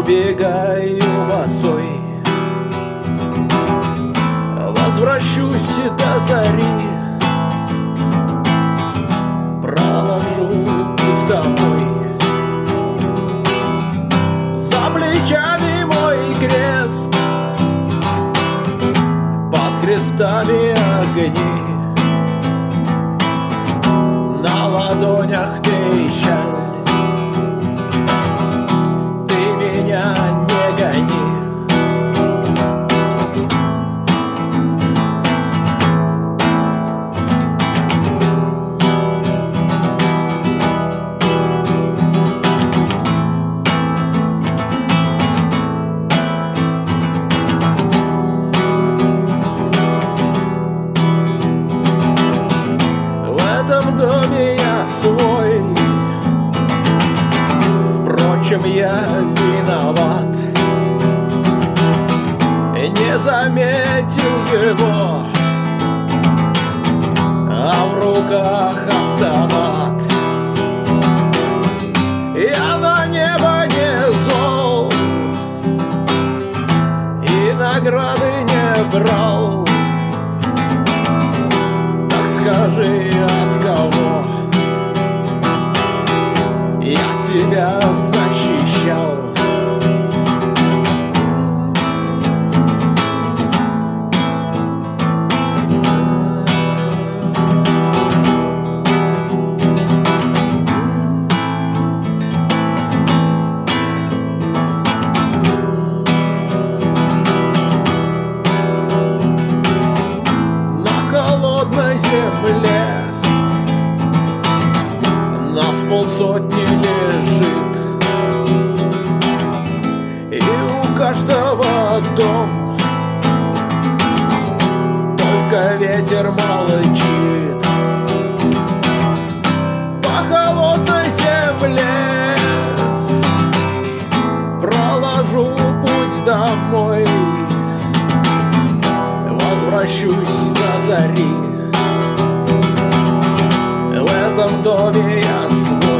убегаю босой, возвращусь до зари, проложу путь домой. За плечами мой крест, под крестами огни, на ладонях печаль. Ты меня не гони. В этом доме я свой, впрочем, я виноват. Не заметил его, а в руках автомат. Я на небо не зол и награды не брал. Так скажи, от кого я тебя защищал? На земле нас полсотни лежит, и у каждого дом, только ветер молчит. По холодной земле проложу путь домой, возвращусь до зари. В этом доме я свой.